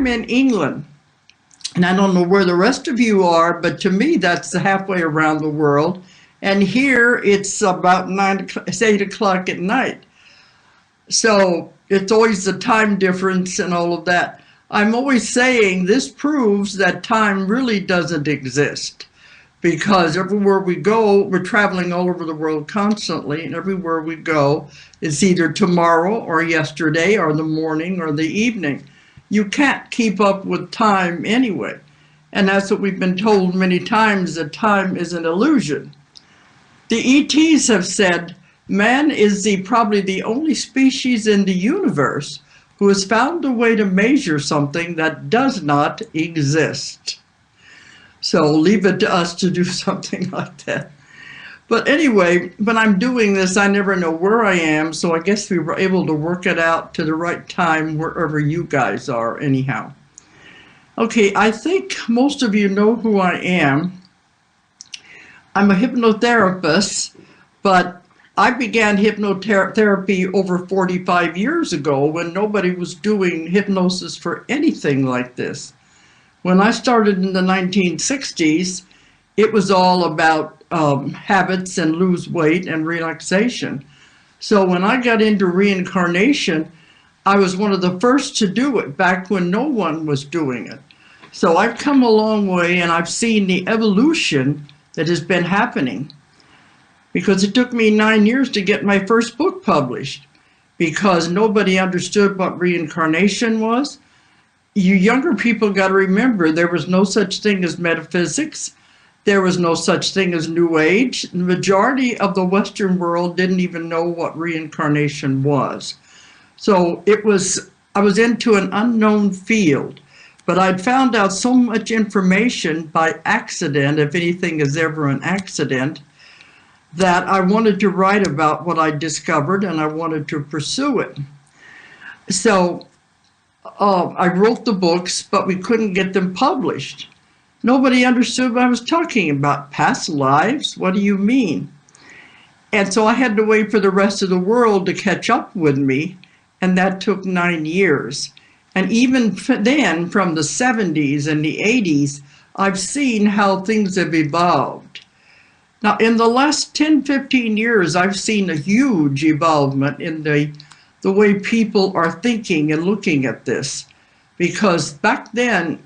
I'm in England, and I don't know where the rest of you are, but to me, that's halfway around the world. And here it's about 8 o'clock at night. So it's always the time difference and all of that. I'm always saying this proves that time really doesn't exist, because everywhere we go, we're traveling all over the world constantly, and everywhere we go, it's either tomorrow or yesterday or the morning or the evening. You can't keep up with time anyway. And that's what we've been told many times, that time is an illusion. The ETs have said man is probably the only species in the universe who has found a way to measure something that does not exist. So leave it to us to do something like that. But anyway, when I'm doing this, I never know where I am, so I guess we were able to work it out to the right time wherever you guys are anyhow. Okay, I think most of you know who I am. I'm a hypnotherapist, but I began hypnotherapy over 45 years ago when nobody was doing hypnosis for anything like this. When I started in the 1960s, it was all about habits and lose weight and relaxation. So when I got into reincarnation, I was one of the first to do it back when no one was doing it. So I've come a long way, and I've seen the evolution that has been happening. Because it took me 9 years to get my first book published, because nobody understood what reincarnation was. You younger people got to remember, there was no such thing as metaphysics. There was no such thing as New Age. The majority of the Western world didn't even know what reincarnation was. So I was into an unknown field, but I'd found out so much information by accident, if anything is ever an accident, that I wanted to write about what I discovered, and I wanted to pursue it. So I wrote the books, but we couldn't get them published. Nobody understood what I was talking about. Past lives? What do you mean? And so I had to wait for the rest of the world to catch up with me, and that took 9 years. And even then, from the 70s and the 80s, I've seen how things have evolved. Now, in the last 10, 15 years, I've seen a huge evolvement in the way people are thinking and looking at this. Because back then,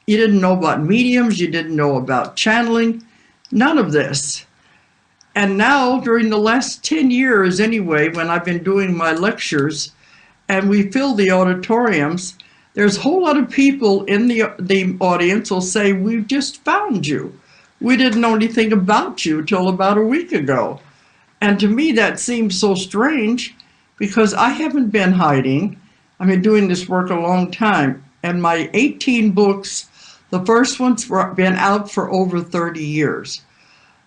you didn't know about mediums, you didn't know about channeling, none of this. And now, during the last 10 years anyway, when I've been doing my lectures, and we fill the auditoriums, there's a whole lot of people in the audience will say, "We just found you. We didn't know anything about you till about a week ago." And to me, that seems so strange, because I haven't been hiding. I've been doing this work a long time. And my 18 books, the first ones have been out for over 30 years.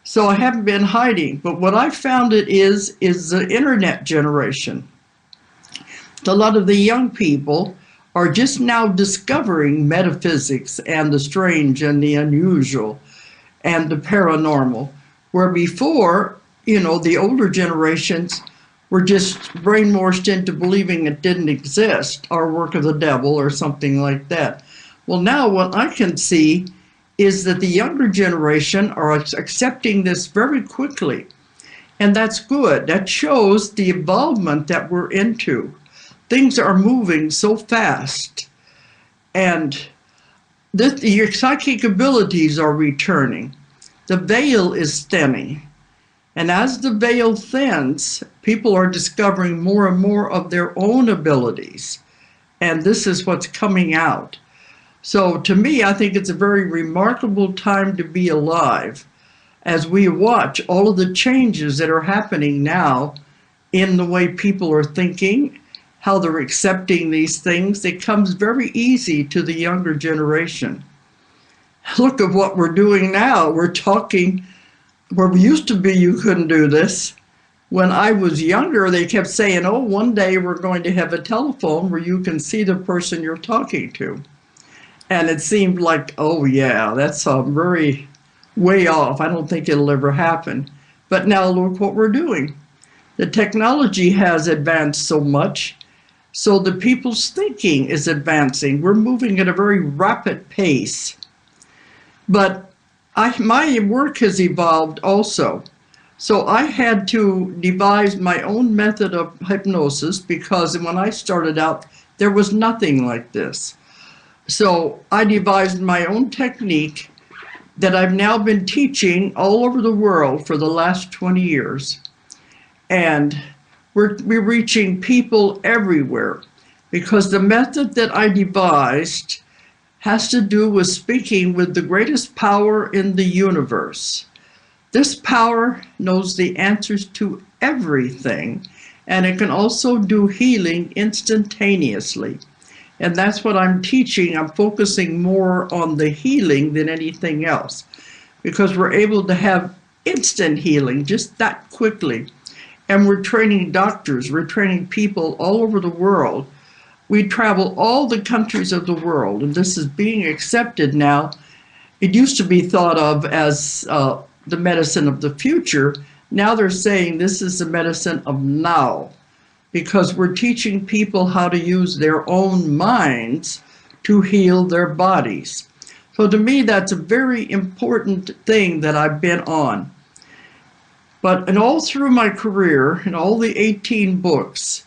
So I haven't been hiding. But what I found it is the internet generation. A lot of the young people are just now discovering metaphysics and the strange and the unusual and the paranormal, where before, the older generations were just brainwashed into believing it didn't exist, or work of the devil or something like that. Well, now what I can see is that the younger generation are accepting this very quickly, and that's good. That shows the involvement that we're into. Things are moving so fast, and your psychic abilities are returning. The veil is thinning. And as the veil thins, people are discovering more and more of their own abilities. And this is what's coming out. So to me, I think it's a very remarkable time to be alive as we watch all of the changes that are happening now in the way people are thinking, how they're accepting these things. It comes very easy to the younger generation. Look at what we're doing now. We're talking where we used to be, you couldn't do this. When I was younger, they kept saying, "Oh, one day we're going to have a telephone where you can see the person you're talking to." And it seemed like, oh yeah, that's very way off. I don't think it'll ever happen. But now look what we're doing. The technology has advanced so much. So the people's thinking is advancing. We're moving at a very rapid pace. But my work has evolved also. So I had to devise my own method of hypnosis because when I started out, there was nothing like this. So I devised my own technique that I've now been teaching all over the world for the last 20 years. And we're reaching people everywhere because the method that I devised has to do with speaking with the greatest power in the universe. This power knows the answers to everything, and it can also do healing instantaneously. And that's what I'm teaching. I'm focusing more on the healing than anything else because we're able to have instant healing just that quickly. And we're training doctors, we're training people all over the world. We travel all the countries of the world, and this is being accepted now. It used to be thought of as the medicine of the future. Now they're saying this is the medicine of now, because we're teaching people how to use their own minds to heal their bodies. So to me, that's a very important thing that I've been on. But in all through my career, in all the 18 books,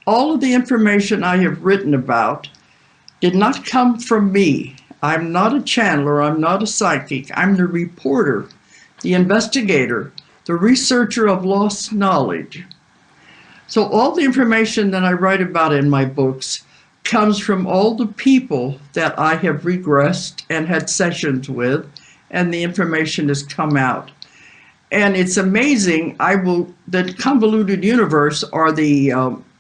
all of the information I have written about did not come from me. I'm not a channeler, I'm not a psychic, I'm the reporter, the investigator, the researcher of lost knowledge. So all the information that I write about in my books comes from all the people that I have regressed and had sessions with, and the information has come out. And it's amazing. The Convoluted Universe are the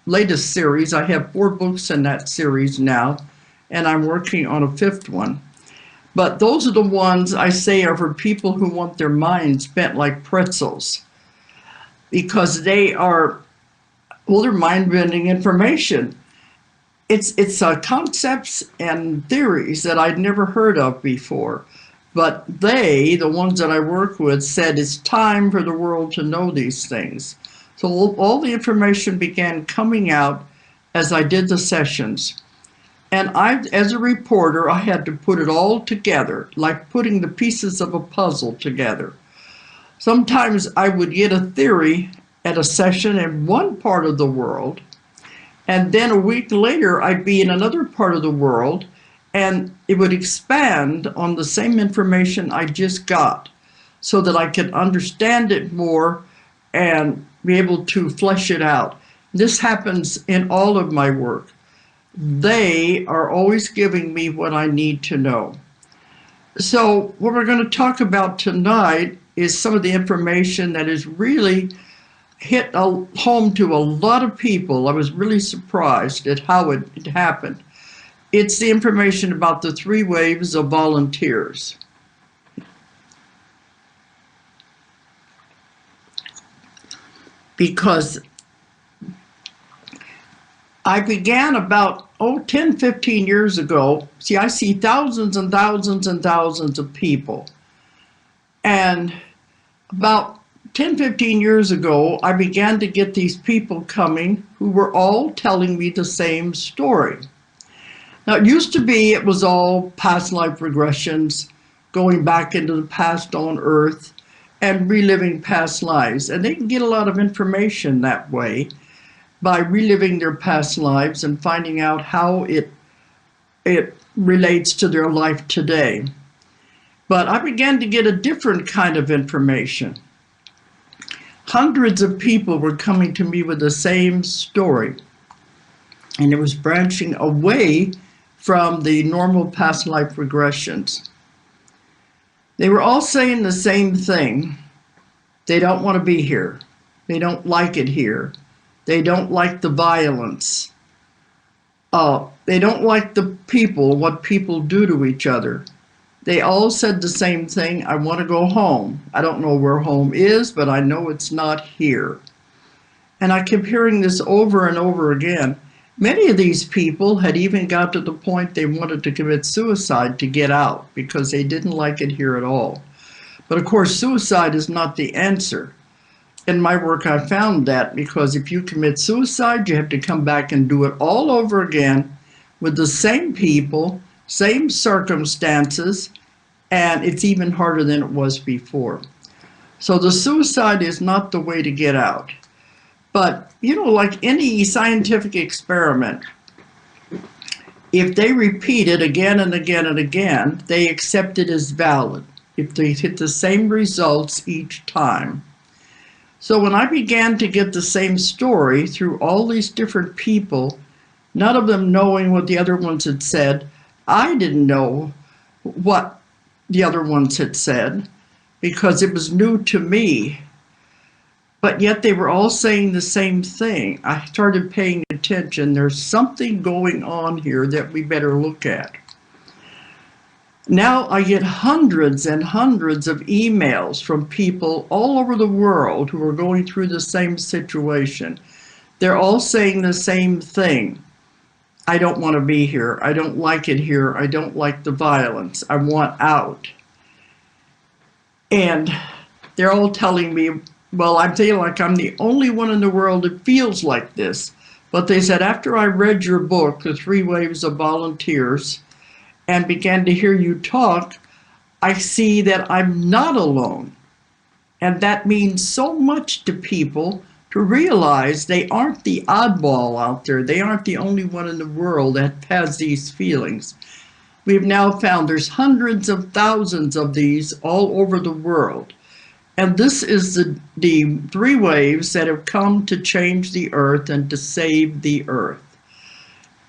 latest series. I have 4 books in that series now, and I'm working on a 5th one. But those are the ones I say are for people who want their minds bent like pretzels, because they are, well, they're mind-bending information. It's concepts and theories that I'd never heard of before. But they, the ones that I work with, said it's time for the world to know these things. So all the information began coming out as I did the sessions. And as a reporter, I had to put it all together, like putting the pieces of a puzzle together. Sometimes I would get a theory at a session in one part of the world, and then a week later I'd be in another part of the world, and it would expand on the same information I just got so that I could understand it more and be able to flesh it out. This happens in all of my work. They are always giving me what I need to know. So what we're going to talk about tonight is some of the information that has really hit home to a lot of people. I was really surprised at how it happened. It's the information about the 3 waves of volunteers. Because I began about 10, 15 years ago. See, I see thousands and thousands and thousands of people. And about 10, 15 years ago, I began to get these people coming who were all telling me the same story. Now, it used to be it was all past life regressions, going back into the past on Earth and reliving past lives. And they can get a lot of information that way by reliving their past lives and finding out how it relates to their life today. But I began to get a different kind of information. Hundreds of people were coming to me with the same story, and it was branching away from the normal past life regressions. They were all saying the same thing. They don't want to be here. They don't like it here. They don't like the violence. They don't like the people, what people do to each other. They all said the same thing: I want to go home. I don't know where home is, but I know it's not here. And I kept hearing this over and over again. Many of these people had even got to the point they wanted to commit suicide to get out because they didn't like it here at all. But of course, suicide is not the answer. in my work, I found that because if you commit suicide, you have to come back and do it all over again with the same people, same circumstances, and it's even harder than it was before. So the suicide is not the way to get out. But, you know, like any scientific experiment, if they repeat it again and again and again, they accept it as valid if they hit the same results each time. So when I began to get the same story through all these different people, none of them knowing what the other ones had said, I didn't know what the other ones had said because it was new to me. But yet they were all saying the same thing. I started paying attention. There's something going on here that we better look at. Now I get hundreds and hundreds of emails from people all over the world who are going through the same situation. They're all saying the same thing. I don't want to be here. I don't like it here. I don't like the violence. I want out. And they're all telling me, well, I feel like I'm the only one in the world that feels like this. But they said, after I read your book, The 3 Waves of Volunteers, and began to hear you talk, I see that I'm not alone. And that means so much to people to realize they aren't the oddball out there. They aren't the only one in the world that has these feelings. We've now found there's hundreds of thousands of these all over the world. And this is the 3 waves that have come to change the earth and to save the earth.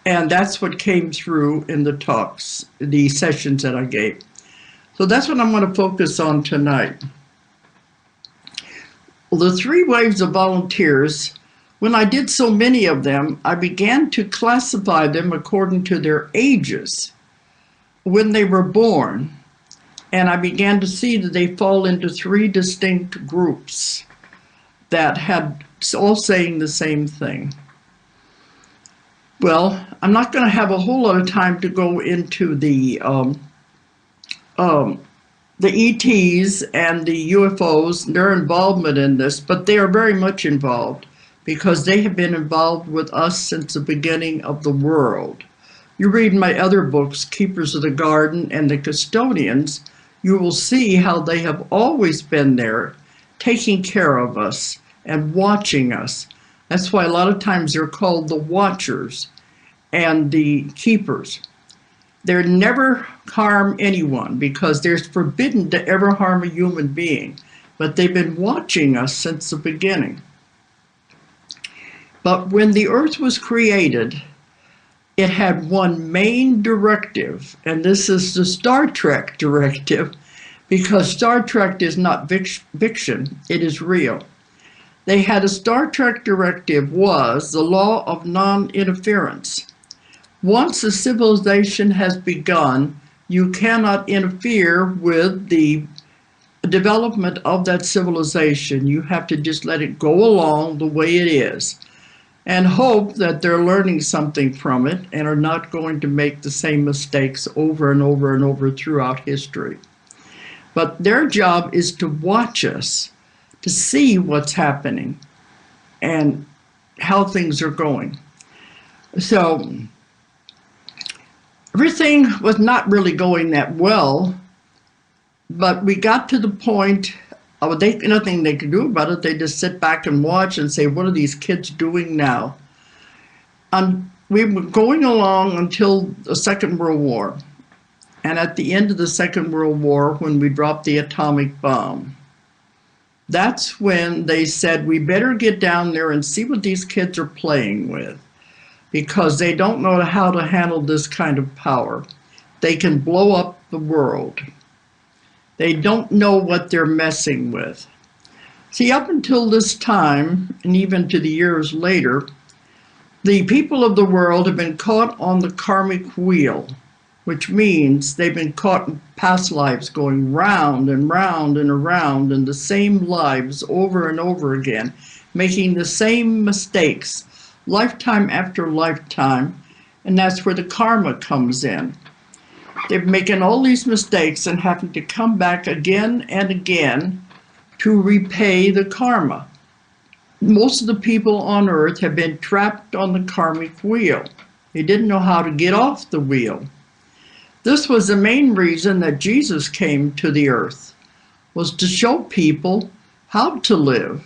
And that's what came through in the talks, the sessions that I gave. So that's what I'm going to focus on tonight. Well, the 3 waves of volunteers, when I did so many of them, I began to classify them according to their ages, when they were born. And I began to see that they fall into 3 distinct groups that had all saying the same thing. Well, I'm not going to have a whole lot of time to go into the ETs and the UFOs, their involvement in this, but they are very much involved because they have been involved with us since the beginning of the world. You read my other books, Keepers of the Garden and The Custodians, you will see how they have always been there, taking care of us and watching us. That's why a lot of times they're called the Watchers and the Keepers. They never harm anyone because they're forbidden to ever harm a human being, but they've been watching us since the beginning. But when the earth was created, it had one main directive, and this is the Star Trek directive, because Star Trek is not fiction, it is real. They had a Star Trek directive was the law of non-interference. Once a civilization has begun, you cannot interfere with the development of that civilization. You have to just let it go along the way it is and hope that they're learning something from it and are not going to make the same mistakes over and over and over throughout history. But their job is to watch us, to see what's happening and how things are going. So everything was not really going that well, but we got to the point of nothing they could do about it. They just sit back and watch and say, what are these kids doing now? We were going along until the Second World War. And at the end of the Second World War, when we dropped the atomic bomb, that's when they said, we better get down there and see what these kids are playing with, because they don't know how to handle this kind of power. They can blow up the world. They don't know what they're messing with. See, up until this time, and even to the years later, the people of the world have been caught on the karmic wheel, which means they've been caught in past lives going round and round and around in the same lives over and over again, making the same mistakes lifetime after lifetime, and that's where the karma comes in. They're making all these mistakes and having to come back again and again to repay the karma. most of the people on earth have been trapped on the karmic wheel. They didn't know how to get off the wheel. This was the main reason that Jesus came to the earth, was to show people how to live,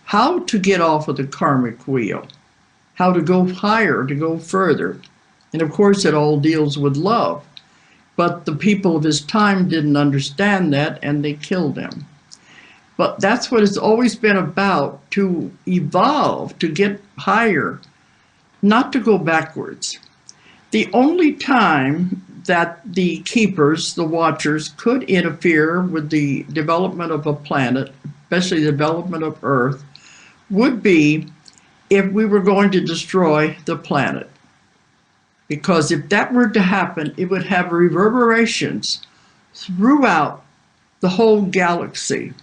how to get off of the karmic wheel, how to go higher, to go further. And of course, it all deals with love. But the people of his time didn't understand that, and they killed him. But that's what it's always been about, to evolve, to get higher, not to go backwards. The only time that the keepers, the watchers, could interfere with the development of a planet, especially the development of Earth, would be if we were going to destroy the planet. Because if that were to happen, it would have reverberations throughout the whole galaxy.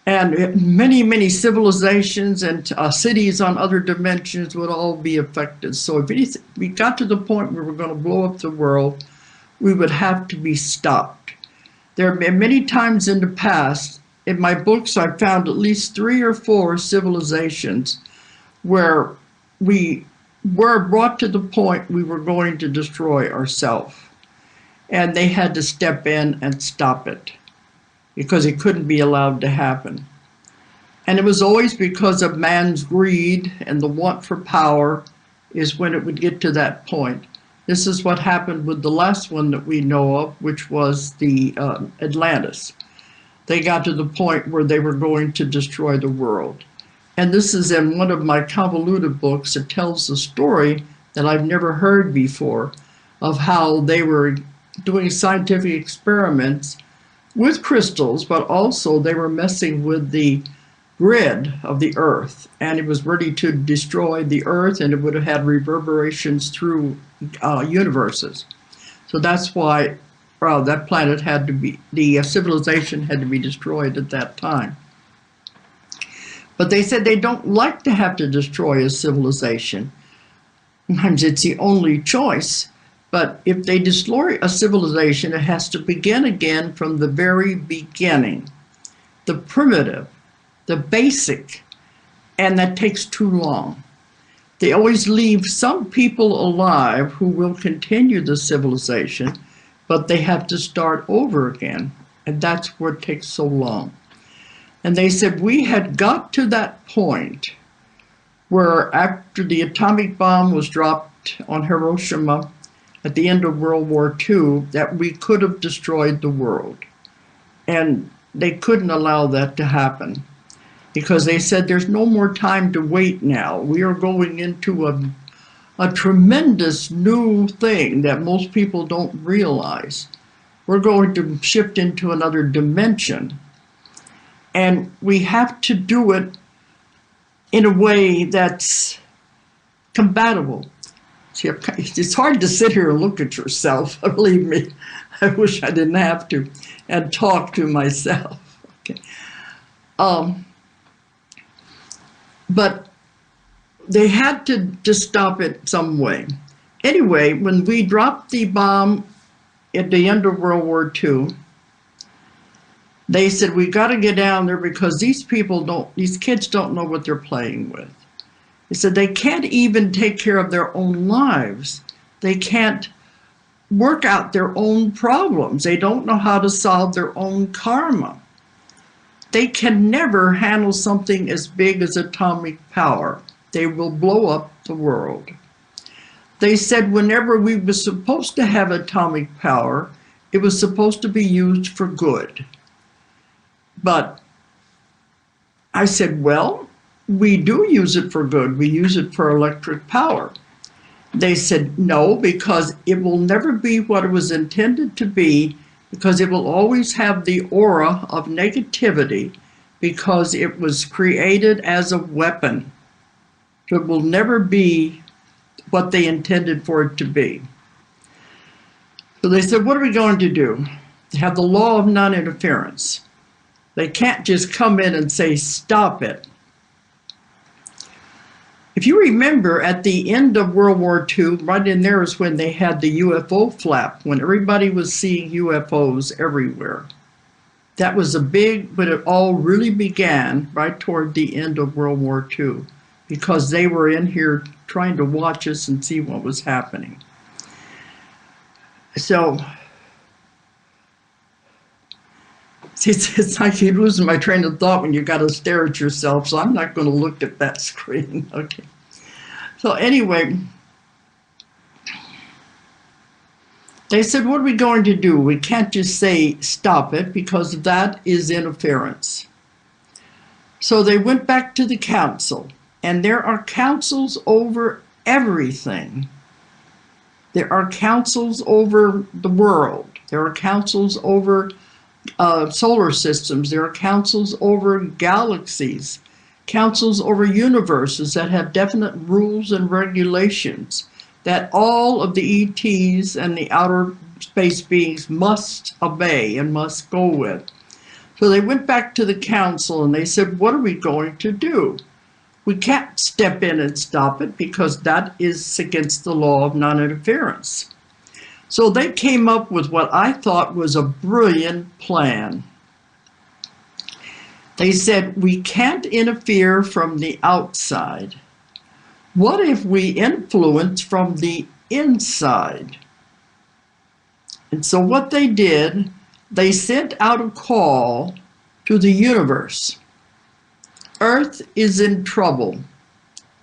And many, many civilizations and cities on other dimensions would all be affected. So if we got to the point where we're going to blow up the world, we would have to be stopped. There have been many times in the past, in my books, I've found at least 3 or 4 civilizations where we were brought to the point we were going to destroy ourselves. And they had to step in and stop it, because it couldn't be allowed to happen. And it was always because of man's greed and the want for power is when it would get to that point. This is what happened with the last one that we know of, which was the Atlantis. They got to the point where they were going to destroy the world. And this is in one of my convoluted books. It tells a story that I've never heard before of how they were doing scientific experiments with crystals, but also they were messing with the grid of the earth, and it was ready to destroy the earth, and it would have had reverberations through universes. So that's why that planet had to be, the civilization had to be destroyed at that time. But they said they don't like to have to destroy a civilization. Sometimes it's the only choice. But if they destroy a civilization, it has to begin again from the very beginning, the primitive, the basic, and that takes too long. They always leave some people alive who will continue the civilization, but they have to start over again, and that's what takes so long. And they said we had got to that point where after the atomic bomb was dropped on Hiroshima, at the end of World War II, that we could have destroyed the world. And they couldn't allow that to happen because they said there's no more time to wait now. We are going into a tremendous new thing that most people don't realize. We're going to shift into another dimension. And we have to do it in a way that's compatible. See, it's hard to sit here and look at yourself, believe me. I wish I didn't have to, and talk to myself. Okay. But they had to stop it some way. Anyway, when we dropped the bomb at the end of World War II, they said, we got to get down there because these kids don't know what they're playing with. They said they can't even take care of their own lives. They can't work out their own problems. They don't know how to solve their own karma. They can never handle something as big as atomic power. They will blow up the world. They said whenever we were supposed to have atomic power, it was supposed to be used for good. But I said, well, we do use it for good. We use it for electric power. They said no, because it will never be what it was intended to be, because it will always have the aura of negativity, because it was created as a weapon. So it will never be what they intended for it to be. So they said, what are we going to do? They have the law of non-interference. They can't just come in and say, stop it. If you remember, at the end of World War II, right in there is when they had the UFO flap, when everybody was seeing UFOs everywhere. That was a big, but it all really began right toward the end of World War II, because they were in here trying to watch us and see what was happening. So, it's like you're losing my train of thought when you got to stare at yourself, so I'm not going to look at that screen. Okay. So anyway, they said, what are we going to do? We can't just say stop it, because that is interference. So they went back to the council, and there are councils over everything. There are councils over the world. There are councils over solar systems. There are councils over galaxies, councils over universes that have definite rules and regulations that all of the ETs and the outer space beings must obey and must go with. So they went back to the council and they said, what are we going to do? We can't step in and stop it, because that is against the law of non-interference. So they came up with what I thought was a brilliant plan. They said, we can't interfere from the outside. What if we influence from the inside? And so what they did, they sent out a call to the universe. Earth is in trouble.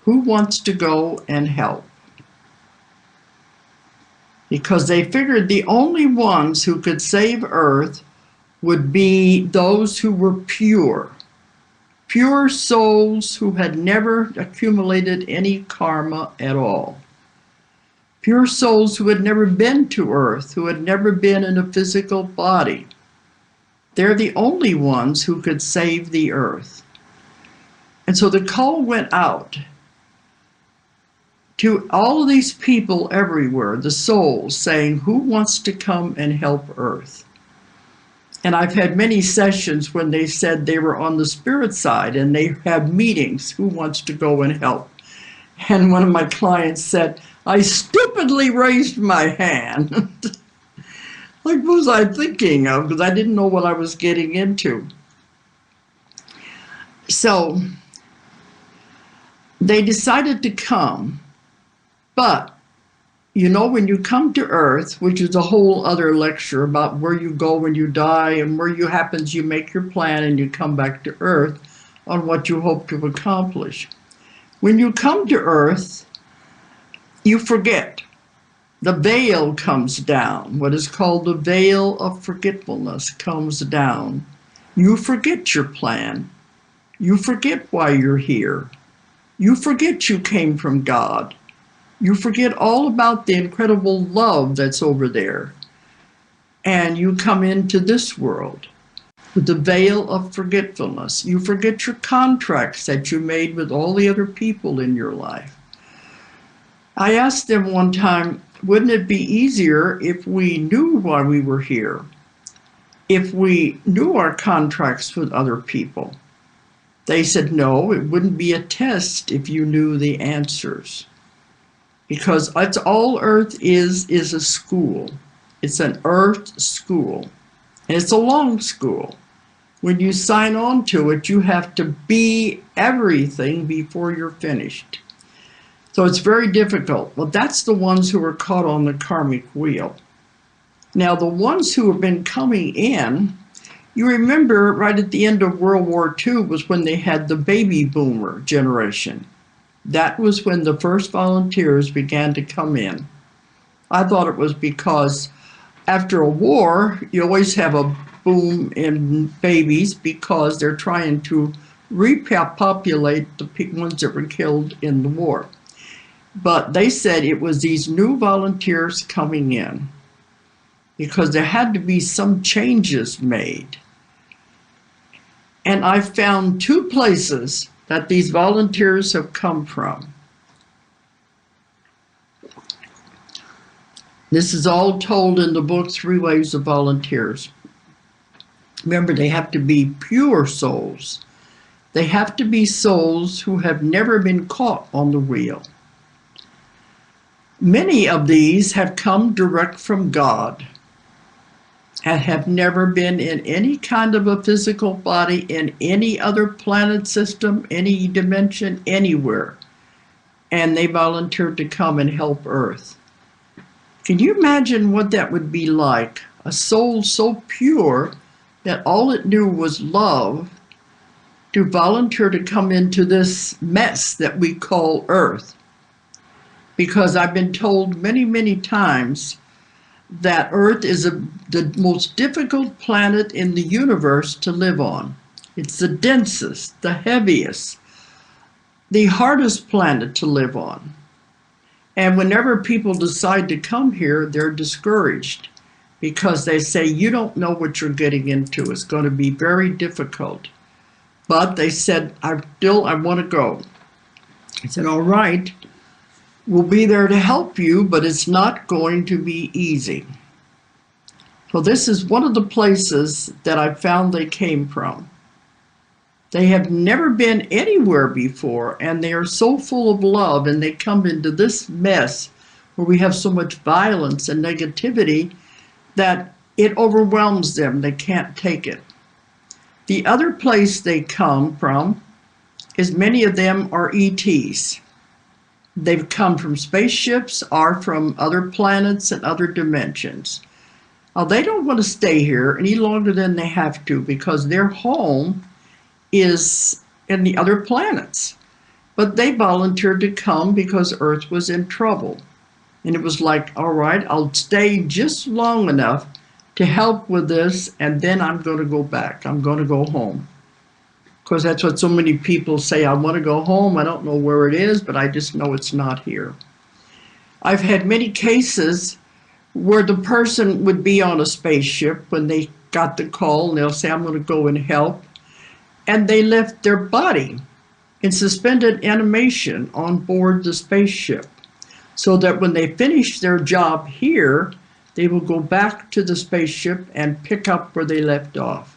Who wants to go and help? Because they figured the only ones who could save Earth would be those who were pure. Pure souls who had never accumulated any karma at all. Pure souls who had never been to Earth, who had never been in a physical body. They're the only ones who could save the Earth. And so the call went out to all of these people everywhere, the souls, saying, who wants to come and help Earth? And I've had many sessions when they said they were on the spirit side and they had meetings, who wants to go and help? And one of my clients said, I stupidly raised my hand. Like, what was I thinking of? Because I didn't know what I was getting into. So they decided to come. But, you know, when you come to Earth, which is a whole other lecture about where you go when you die and where you happens, you make your plan and you come back to Earth on what you hope to accomplish. When you come to Earth, you forget. The veil comes down. What is called the veil of forgetfulness comes down. You forget your plan. You forget why you're here. You forget you came from God. You forget all about the incredible love that's over there. And you come into this world with the veil of forgetfulness. You forget your contracts that you made with all the other people in your life. I asked them one time, wouldn't it be easier if we knew why we were here? If we knew our contracts with other people? They said, no, it wouldn't be a test if you knew the answers. Because that's all Earth is a school. It's an Earth school. And it's a long school. When you sign on to it, you have to be everything before you're finished. So it's very difficult. Well, that's the ones who are caught on the karmic wheel. Now, the ones who have been coming in, you remember right at the end of World War II was when they had the baby boomer generation. That was when the first volunteers began to come in. I thought it was because after a war, you always have a boom in babies because they're trying to repopulate the ones that were killed in the war. But they said it was these new volunteers coming in because there had to be some changes made. And I found two places that these volunteers have come from. This is all told in the book, 3 Waves of Volunteers. Remember, they have to be pure souls. They have to be souls who have never been caught on the wheel. Many of these have come direct from God. and have never been in any kind of a physical body in any other planet system, any dimension, anywhere. And they volunteered to come and help Earth. Can you imagine what that would be like? A soul so pure that all it knew was love, to volunteer to come into this mess that we call Earth. Because I've been told many, many times that Earth is the most difficult planet in the universe to live on. It's the densest, the heaviest, the hardest planet to live on. And whenever people decide to come here, they're discouraged because they say, you don't know what you're getting into. It's going to be very difficult. But they said, I want to go. I said, all right, we'll be there to help you, but it's not going to be easy. So this is one of the places that I found they came from. They have never been anywhere before, and they are so full of love, and they come into this mess where we have so much violence and negativity that it overwhelms them. They can't take it. The other place they come from is many of them are ETs. They've come from spaceships or from other planets and other dimensions. They don't want to stay here any longer than they have to because their home is in the other planets. But they volunteered to come because Earth was in trouble. And it was like, all right, I'll stay just long enough to help with this, and then I'm going to go back. I'm going to go home. Because that's what so many people say, I want to go home. I don't know where it is, but I just know it's not here. I've had many cases where the person would be on a spaceship when they got the call, and they'll say, I'm going to go and help. And they left their body in suspended animation on board the spaceship, so that when they finish their job here, they will go back to the spaceship and pick up where they left off.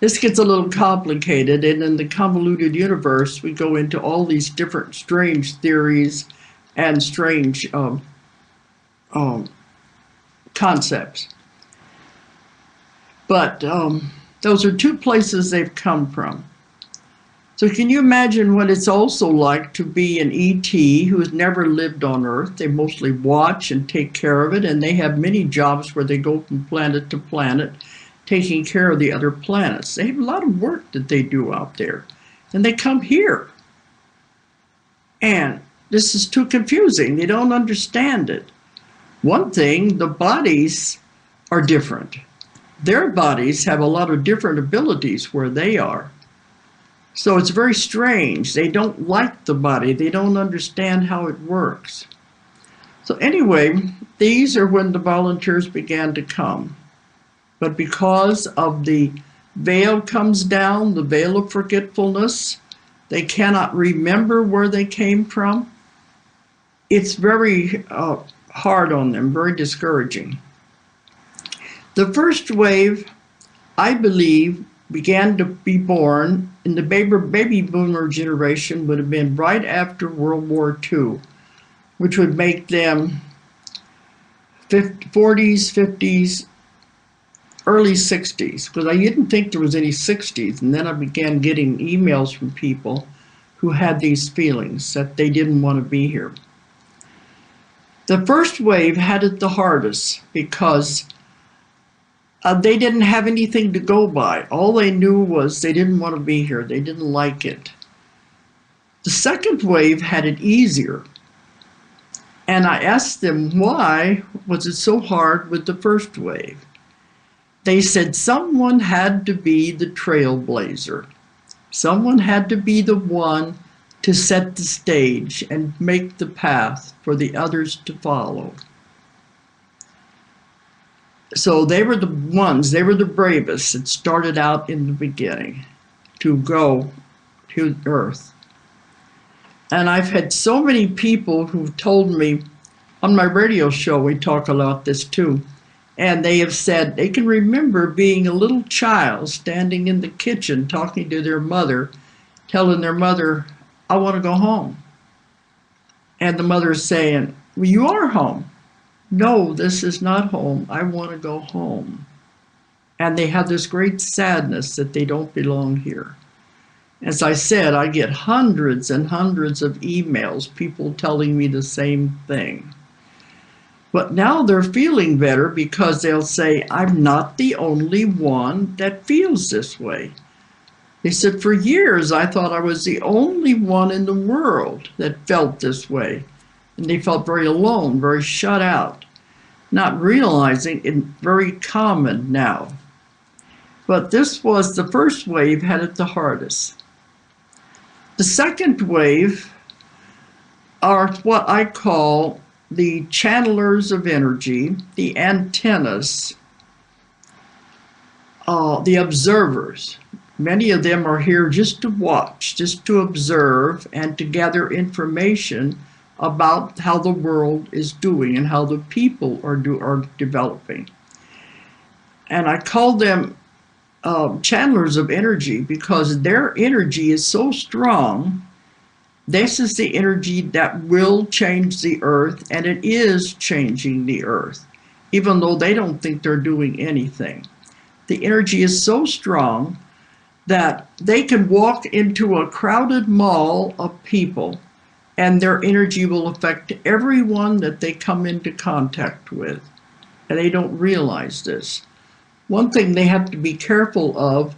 This gets a little complicated, and in the convoluted universe, we go into all these different strange theories and strange concepts. But those are two places they've come from. So can you imagine what it's also like to be an ET who has never lived on Earth? They mostly watch and take care of it, and they have many jobs where they go from planet to planet, taking care of the other planets. They have a lot of work that they do out there, and they come here. And this is too confusing. They don't understand it. One thing, the bodies are different. Their bodies have a lot of different abilities where they are. So it's very strange. They don't like the body. They don't understand how it works. So anyway, these are when the volunteers began to come. But because of the veil comes down, the veil of forgetfulness, they cannot remember where they came from. It's very hard on them, very discouraging. The first wave, I believe, began to be born in the baby boomer generation, would have been right after World War II, which would make them 40s, 50s, early 60s, because I didn't think there was any 60s. And then I began getting emails from people who had these feelings that they didn't want to be here. The first wave had it the hardest because they didn't have anything to go by. All they knew was they didn't want to be here. They didn't like it. The second wave had it easier. And I asked them, why was it so hard with the first wave? They said someone had to be the trailblazer. Someone had to be the one to set the stage and make the path for the others to follow. So they were the ones, they were the bravest that started out in the beginning to go to Earth. And I've had so many people who've told me, on my radio show we talk about this too, and they have said they can remember being a little child standing in the kitchen talking to their mother, telling their mother, I want to go home. And the mother is saying, well, you are home. No, this is not home. I want to go home. And they have this great sadness that they don't belong here. As I said, I get hundreds and hundreds of emails, people telling me the same thing. But now they're feeling better because they'll say, I'm not the only one that feels this way. They said, for years, I thought I was the only one in the world that felt this way. And they felt very alone, very shut out, not realizing it's very common now. But this was the first wave, had it the hardest. The second wave are what I call the channelers of energy, the antennas, the observers. Many of them are here just to watch, just to observe, and to gather information about how the world is doing and how the people are developing. And I call them channelers of energy because their energy is so strong. This is the energy that will change the earth, and it is changing the earth, even though they don't think they're doing anything. The energy is so strong that they can walk into a crowded mall of people, and their energy will affect everyone that they come into contact with, and they don't realize this. One thing they have to be careful of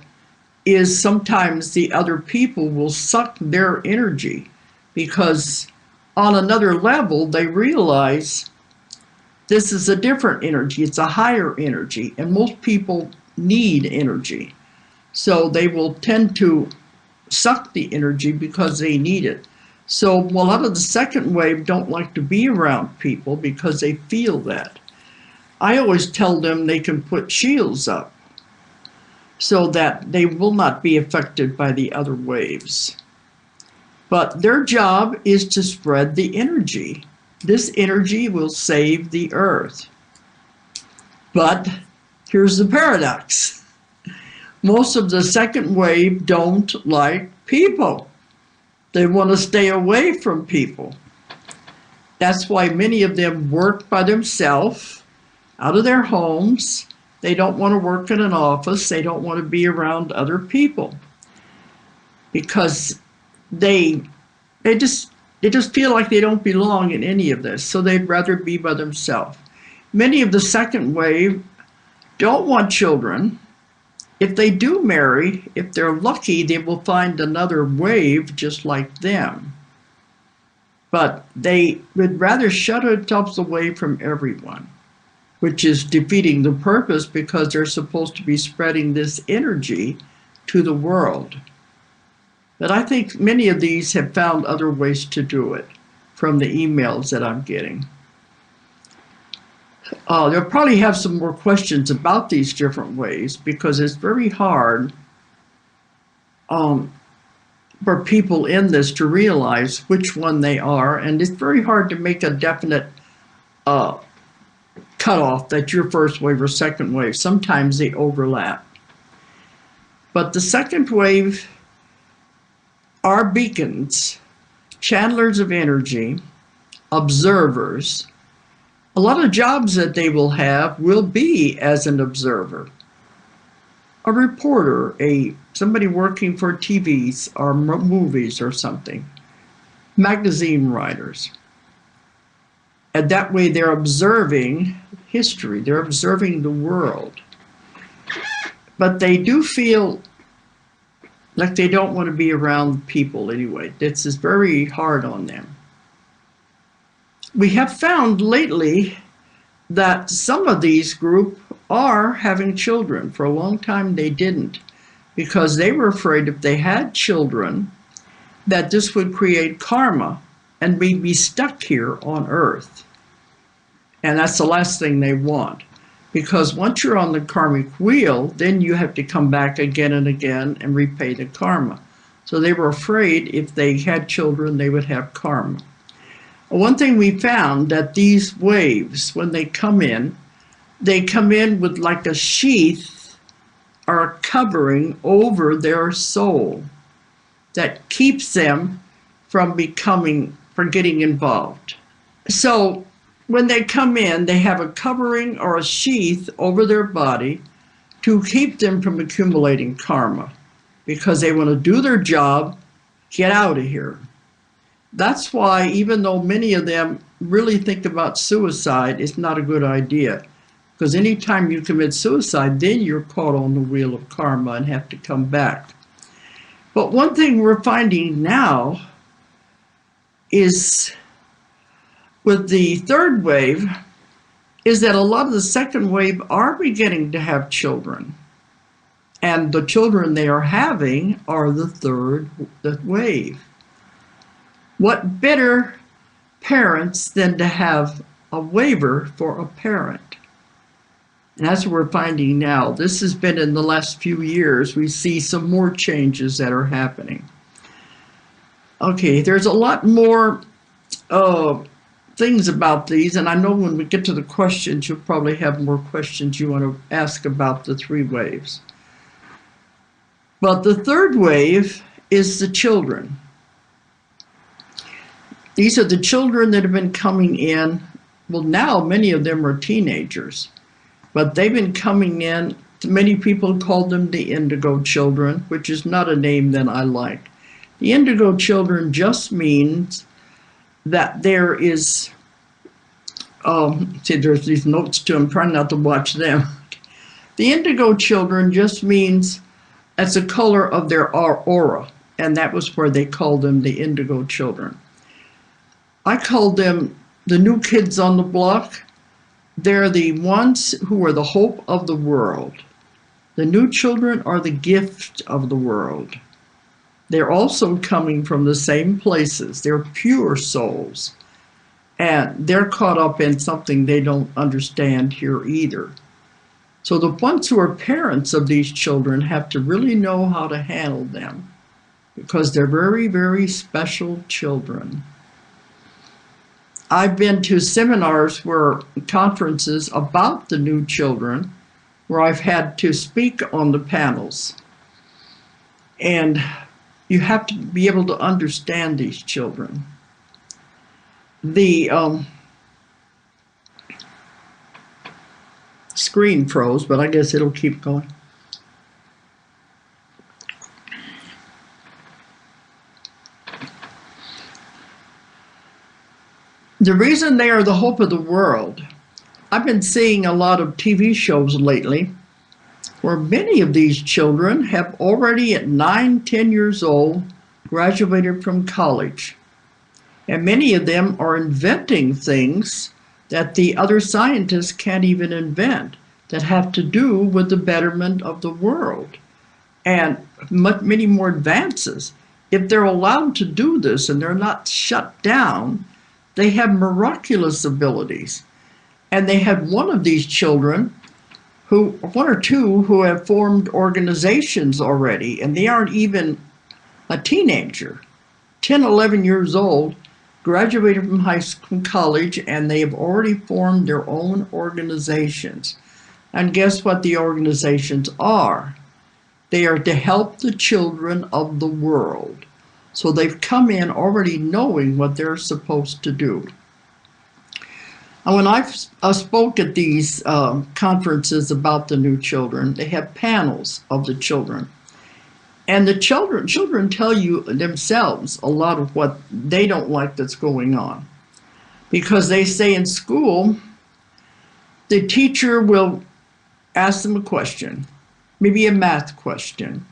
is sometimes the other people will suck their energy, because on another level, they realize this is a different energy. It's a higher energy, and most people need energy. So they will tend to suck the energy because they need it. So a lot of the second wave don't like to be around people because they feel that. I always tell them they can put shields up so that they will not be affected by the other waves. But their job is to spread the energy. This energy will save the earth. But here's the paradox. Most of the second wave don't like people. They want to stay away from people. That's why many of them work by themselves, out of their homes. They don't want to work in an office. They don't want to be around other people because they just feel like they don't belong in any of this, so they'd rather be by themselves. Many of the second wave don't want children. If they do marry, if they're lucky, they will find another wave just like them. But they would rather shut themselves away from everyone, which is defeating the purpose because they're supposed to be spreading this energy to the world. But I think many of these have found other ways to do it from the emails that I'm getting. They'll probably have some more questions about these different ways because it's very hard for people in this to realize which one they are, and it's very hard to make a definite cutoff that you're first wave or second wave. Sometimes they overlap. But the second wave are beacons, channelers of energy, observers. A lot of jobs that they will have will be as an observer, a reporter, somebody working for TVs or movies or something, magazine writers. And that way they're observing history, they're observing the world. But they do feel like they don't want to be around people anyway. This is very hard on them. We have found lately that some of these groups are having children. For a long time they didn't, because they were afraid if they had children that this would create karma and we'd be stuck here on Earth. And that's the last thing they want, because once you're on the karmic wheel, then you have to come back again and again and repay the karma. So they were afraid if they had children, they would have karma. One thing we found that these waves, when they come in with like a sheath or a covering over their soul that keeps them from getting involved. So when they come in, they have a covering or a sheath over their body to keep them from accumulating karma, because they want to do their job, get out of here. That's why, even though many of them really think about suicide, it's not a good idea. Because anytime you commit suicide, then you're caught on the wheel of karma and have to come back. But one thing we're finding now is with the third wave is that a lot of the second wave are beginning to have children. And the children they are having are the third wave. What better parents than to have a waiver for a parent? And that's what we're finding now. This has been in the last few years. We see some more changes that are happening. Okay, there's a lot more things about these, and I know when we get to the questions, you'll probably have more questions you want to ask about the three waves. But the third wave is the children. These are the children that have been coming in. Well, now many of them are teenagers, but they've been coming in. Many people call them the indigo children, which is not a name that I like. The indigo children just means that there is, see, there's these notes too. I'm trying not to watch them. The indigo children just means that's the color of their aura, and that was where they called them the indigo children. I called them the new kids on the block. They're the ones who are the hope of the world. The new children are the gift of the world. They're also coming from the same places. They're pure souls. And they're caught up in something they don't understand here either. So the ones who are parents of these children have to really know how to handle them, because they're very, very special children. I've been to seminars where conferences about the new children where I've had to speak on the panels. And you have to be able to understand these children. The screen froze, but I guess it'll keep going. The reason they are the hope of the world, I've been seeing a lot of TV shows lately where many of these children have already at 9, 10 years old graduated from college. And many of them are inventing things that the other scientists can't even invent, that have to do with the betterment of the world and many more advances. If they're allowed to do this and they're not shut down, they have miraculous abilities. And they had one of these children, one or two, who have formed organizations already, and they aren't even a teenager, 10, 11 years old, graduated from high school, college, and they have already formed their own organizations. And guess what the organizations are? They are to help the children of the world. So they've come in already knowing what they're supposed to do. And when I spoke at these conferences about the new children, they have panels of the children. And the children tell you themselves a lot of what they don't like that's going on. Because they say in school, the teacher will ask them a question, maybe a math question,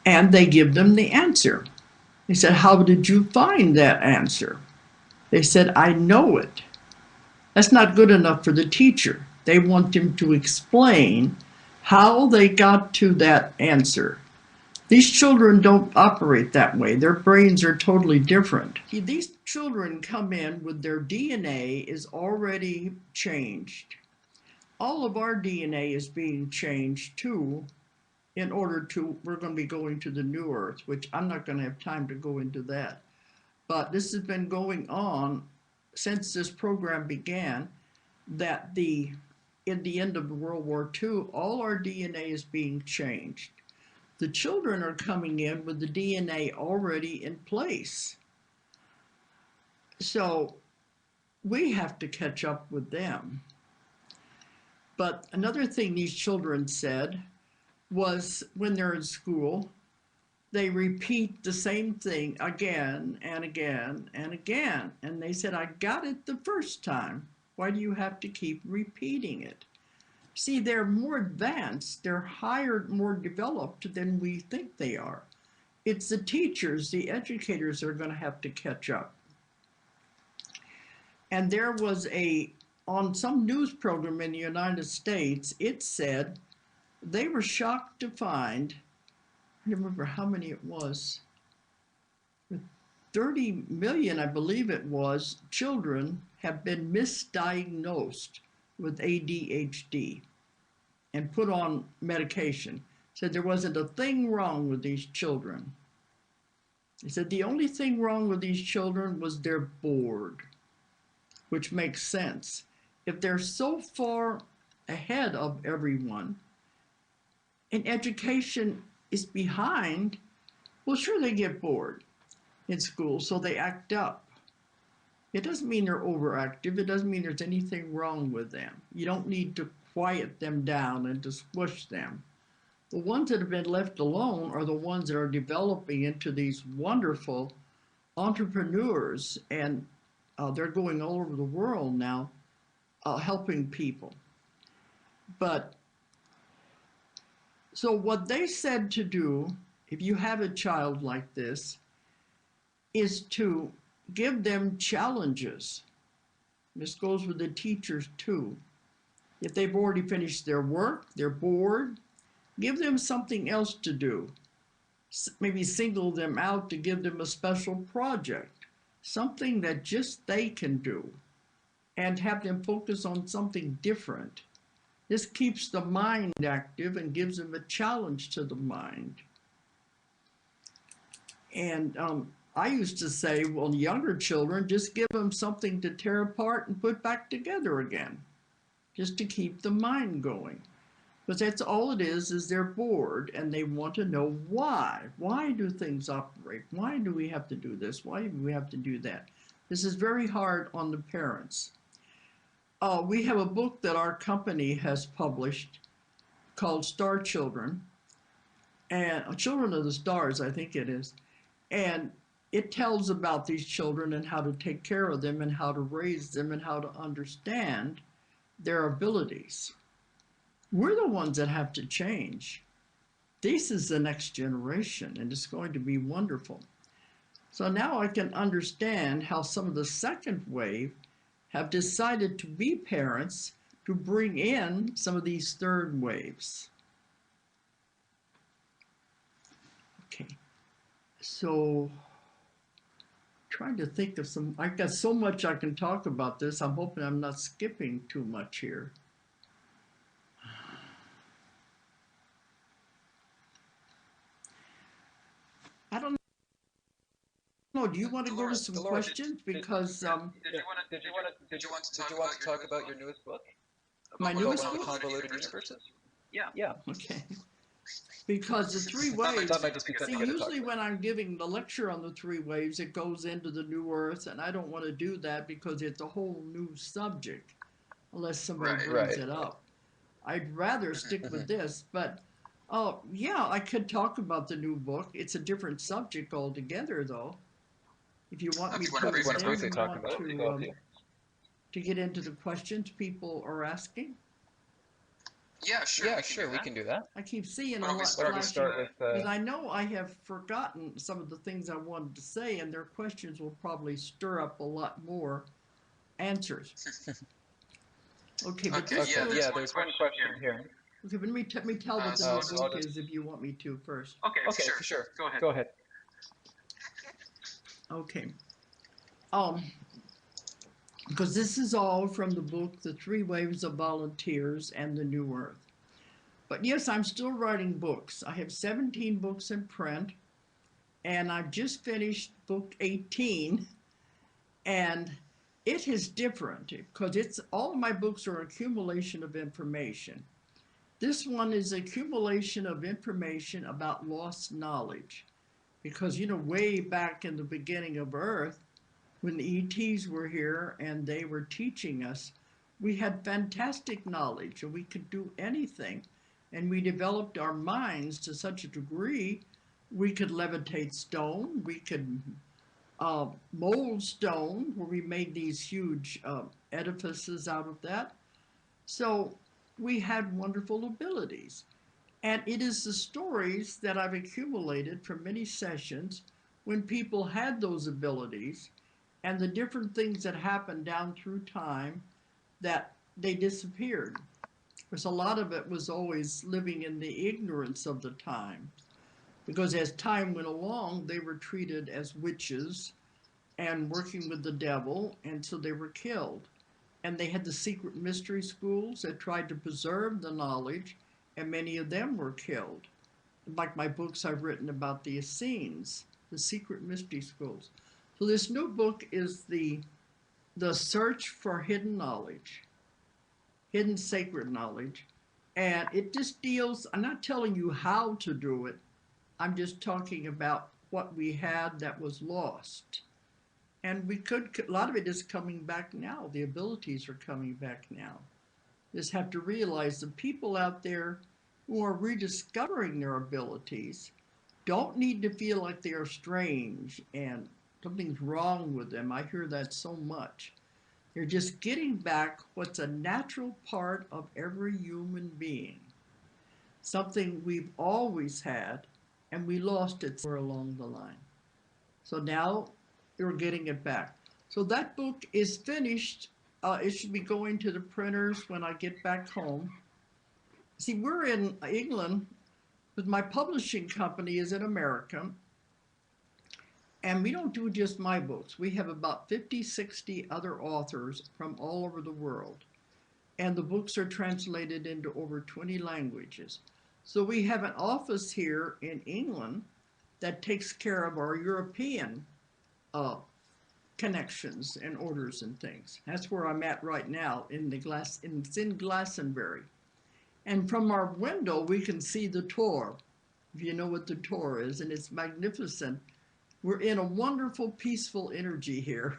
and they give them the answer. They said, how did you find that answer? They said, I know it. That's not good enough for the teacher. They want them to explain how they got to that answer. These children don't operate that way. Their brains are totally different. These children come in with their DNA is already changed. All of our DNA is being changed too, in order to, we're going to be going to the new earth, which I'm not going to have time to go into that. But this has been going on since this program began, that in the end of World War II, all our DNA is being changed. The children are coming in with the DNA already in place. So we have to catch up with them. But another thing these children said was when they're in school, they repeat the same thing again and again and again. And they said, I got it the first time. Why do you have to keep repeating it? See, they're more advanced, they're higher, more developed than we think they are. It's the teachers, the educators that are going to have to catch up. And there was on some news program in the United States, it said they were shocked to find, I don't remember how many it was, 30 million, I believe it was, children have been misdiagnosed with ADHD and put on medication. Said there wasn't a thing wrong with these children. He said the only thing wrong with these children was they're bored, which makes sense. If they're so far ahead of everyone and education is behind, well, sure, they get bored in school, so they act up. It doesn't mean they're overactive. It doesn't mean there's anything wrong with them. You don't need to quiet them down and to squish them. The ones that have been left alone are the ones that are developing into these wonderful entrepreneurs, and they're going all over the world now helping people. But so what they said to do, if you have a child like this, is to give them challenges. This goes with the teachers too. If they've already finished their work, they're bored, give them something else to do. Maybe single them out to give them a special project, something that just they can do, and have them focus on something different. This keeps the mind active and gives them a challenge to the mind. And I used to say, well, younger children, just give them something to tear apart and put back together again, just to keep the mind going. Because that's all it is they're bored and they want to know why. Why do things operate? Why do we have to do this? Why do we have to do that? This is very hard on the parents. We have a book that our company has published called Star Children, and Children of the Stars, I think it is. And it tells about these children and how to take care of them and how to raise them and how to understand their abilities. We're the ones that have to change. This is the next generation, and it's going to be wonderful. So now I can understand how some of the second wave have decided to be parents to bring in some of these third waves. Okay, so trying to think of some, I've got so much I can talk about this. I'm hoping I'm not skipping too much here. I don't know. Do you want to go to some questions? Because did you want to talk about your newest book? My newest book? Convoluted Universes? Yeah. Okay. Because the three waves, see, usually when I'm giving the lecture on the three waves, it goes into the new earth, and I don't want to do that because it's a whole new subject, unless somebody brings it up. I'd rather stick with this, but yeah, I could talk about the new book. It's a different subject altogether, though. If you want me to get into the questions people are asking. Yeah, sure, we can do that. I keep seeing a lot flashing, because I know I have forgotten some of the things I wanted to say, and their questions will probably stir up a lot more answers. Okay, but there's one question here. Okay, but let me tell what the new book is if you want me to first. Okay, sure. Go ahead. Okay. Because this is all from the book, The Three Waves of Volunteers and the New Earth. But yes, I'm still writing books. I have 17 books in print, and I've just finished book 18, and it is different because all of my books are accumulation of information. This one is accumulation of information about lost knowledge, because way back in the beginning of Earth, when the ETs were here and they were teaching us, We had fantastic knowledge and we could do anything. And we developed our minds to such a degree we could levitate stone, we could mold stone, where we made these huge edifices out of that. So we had wonderful abilities. And it is the stories that I've accumulated from many sessions when people had those abilities and the different things that happened down through time that they disappeared. Because a lot of it was always living in the ignorance of the time. Because as time went along, they were treated as witches and working with the devil, and so they were killed. And they had the secret mystery schools that tried to preserve the knowledge, and many of them were killed. Like my books I've written about the Essenes, the secret mystery schools. So this new book is the search for hidden knowledge, hidden sacred knowledge. And it just deals, I'm not telling you how to do it, I'm just talking about what we had that was lost. And we could, a lot of it is coming back now. The abilities are coming back now. Just have to realize the people out there who are rediscovering their abilities don't need to feel like they are strange and something's wrong with them. I hear that so much. They're just getting back what's a natural part of every human being, something we've always had, and we lost it somewhere along the line. So now you're getting it back. So that book is finished. It should be going to the printers when I get back home. See, we're in England, but my publishing company is in America. And we don't do just my books. We have about 50, 60 other authors from all over the world. And the books are translated into over 20 languages. So we have an office here in England that takes care of our European connections and orders and things. That's where I'm at right now it's in Glastonbury. And from our window, we can see the Tor, if you know what the Tor is, and it's magnificent. We're in a wonderful, peaceful energy here.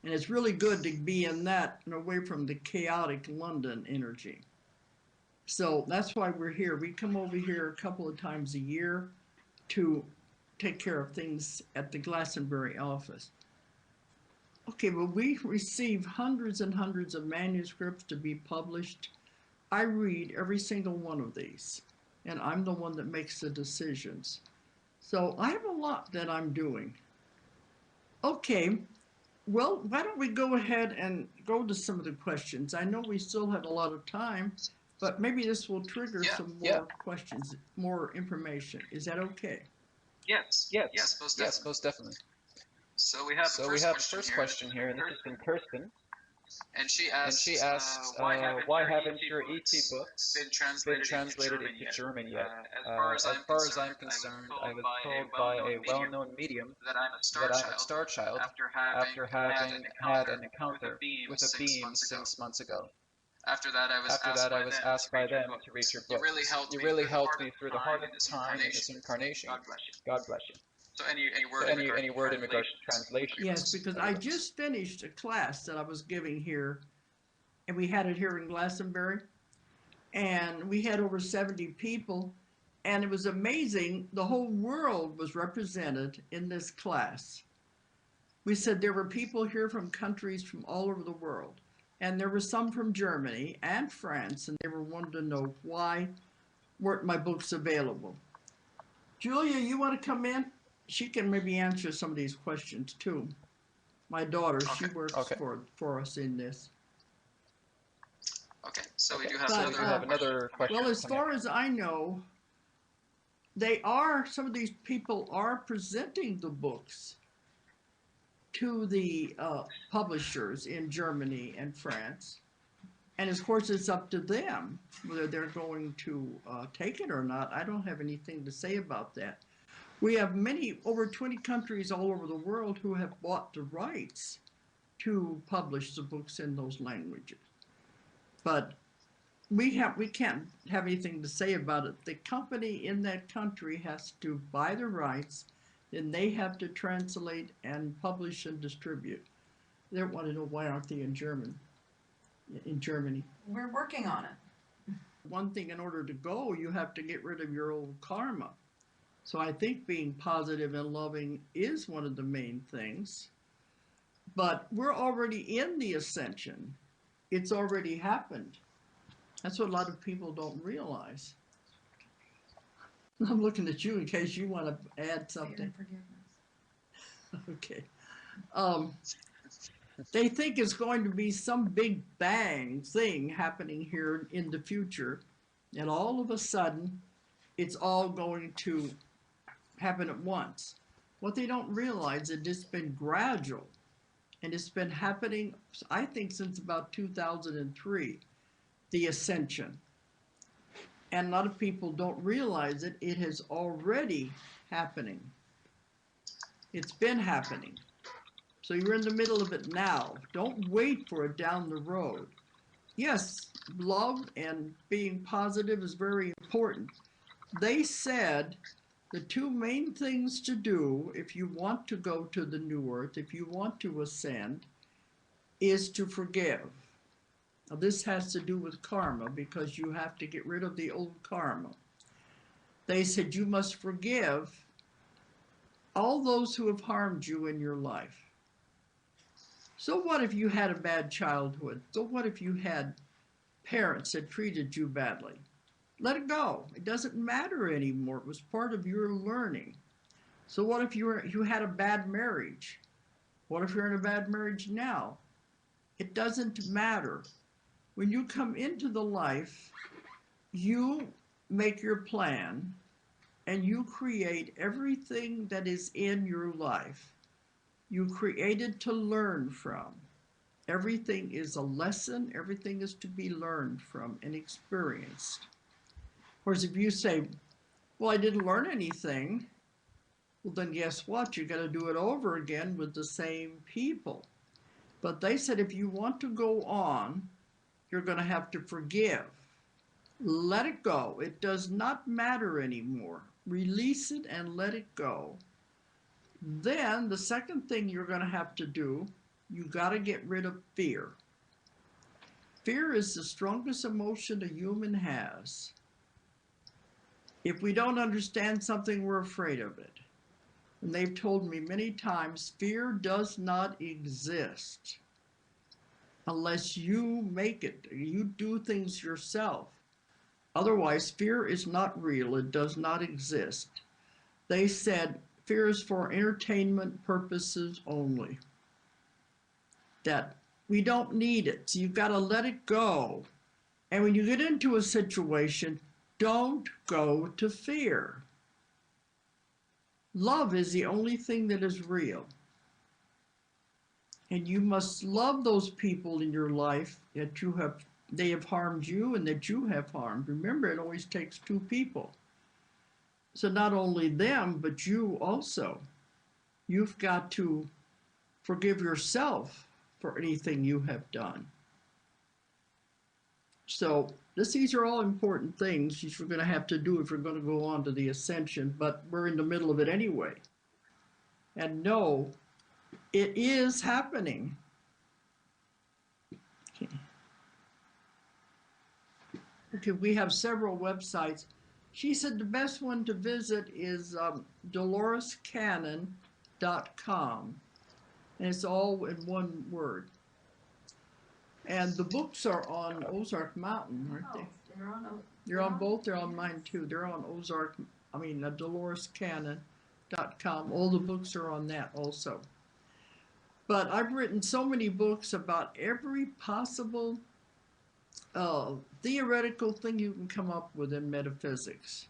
And it's really good to be in that and away from the chaotic London energy. So that's why we're here. We come over here a couple of times a year to take care of things at the Glastonbury office. Okay, well, we receive hundreds and hundreds of manuscripts to be published. I read every single one of these, and I'm the one that makes the decisions. So I have a lot that I'm doing. Okay, well, why don't we go ahead and go to some of the questions? I know we still have a lot of time, but maybe this will trigger some more questions, more information. Is that okay? Yes, most definitely. So we have the first question here, and this is from Kirsten. And she asks, why haven't your ET books been translated into German yet? As far as I'm concerned, I was told by a well-known medium that I'm a star child after having had an encounter with a beam 6 months ago. After that, I was asked by them to read your books. You really helped me through the hardest time in this incarnation. God bless you. So any word in regards to translation? Yes, because I just finished a class that I was giving here, and we had it here in Glastonbury, and we had over 70 people, and it was amazing. The whole world was represented in this class. We said there were people here from countries from all over the world, and there were some from Germany and France, and they were wanting to know why weren't my books available. Julia, you want to come in? She can maybe answer some of these questions too. My daughter, she works for us in this. Okay, so we do have another question. Well, as far as I know, some of these people are presenting the books to the publishers in Germany and France. And of course, it's up to them whether they're going to take it or not. I don't have anything to say about that. We have over 20 countries all over the world who have bought the rights to publish the books in those languages. But we can't have anything to say about it. The company in that country has to buy the rights, then they have to translate and publish and distribute. They want to know why aren't they in German. in Germany. We're working on it. One thing, in order to go, you have to get rid of your old karma. So I think being positive and loving is one of the main things. But we're already in the ascension. It's already happened. That's what a lot of people don't realize. I'm looking at you in case you want to add something. Forgiveness. Okay. They think it's going to be some big bang thing happening here in the future, and all of a sudden, it's all going to happen at once. What they don't realize is it's been gradual, and it's been happening, I think, since about 2003, the ascension. And a lot of people don't realize it. It is already happening. It's been happening. So you're in the middle of it now. Don't wait for it down the road. Yes, love and being positive is very important. They said the two main things to do if you want to go to the new earth, if you want to ascend, is to forgive. Now, this has to do with karma because you have to get rid of the old karma. They said you must forgive all those who have harmed you in your life. So what if you had a bad childhood? So what if you had parents that treated you badly? Let it go. It doesn't matter anymore. It was part of your learning. So what if you had a bad marriage? What if you're in a bad marriage now? It doesn't matter. When you come into the life, you make your plan and you create everything that is in your life. You created to learn from. Everything is a lesson. Everything is to be learned from and experienced. Of course, if you say, well, I didn't learn anything, well, then guess what? You got to do it over again with the same people. But they said if you want to go on, you're going to have to forgive. Let it go. It does not matter anymore. Release it and let it go. Then the second thing you're going to have to do, you got to get rid of fear. Fear is the strongest emotion a human has. If we don't understand something, we're afraid of it. And they've told me many times, fear does not exist unless you make it. You do things yourself. Otherwise, fear is not real. It does not exist. They said fear is for entertainment purposes only. That we don't need it. So you've got to let it go. And when you get into a situation, don't go to fear. Love is the only thing that is real. And you must love those people in your life that they have harmed you and that you have harmed. Remember, it always takes two people. So not only them, but you also. You've got to forgive yourself for anything you have done. So these are all important things you're going to have to do if you're going to go on to the ascension, but we're in the middle of it anyway. And no, it is happening. Okay, we have several websites. She said the best one to visit is DoloresCannon.com. And it's all in one word. And the books are on Ozark Mountain, aren't they? They're on both. They're on mine too. They're on DoloresCannon.com. All the books are on that also. But I've written so many books about every possible theoretical thing you can come up with in metaphysics.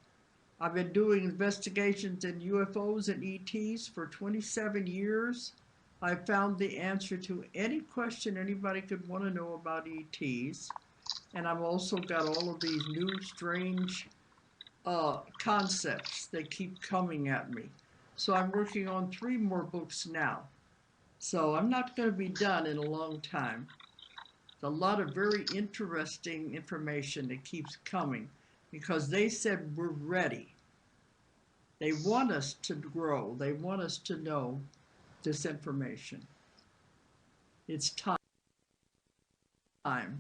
I've been doing investigations in UFOs and ETs for 27 years. I found the answer to any question anybody could want to know about ETs. And I've also got all of these new strange concepts that keep coming at me. So I'm working on 3 more books now. So I'm not going to be done in a long time. There's a lot of very interesting information that keeps coming because they said we're ready. They want us to grow. They want us to know this information. It's time. time.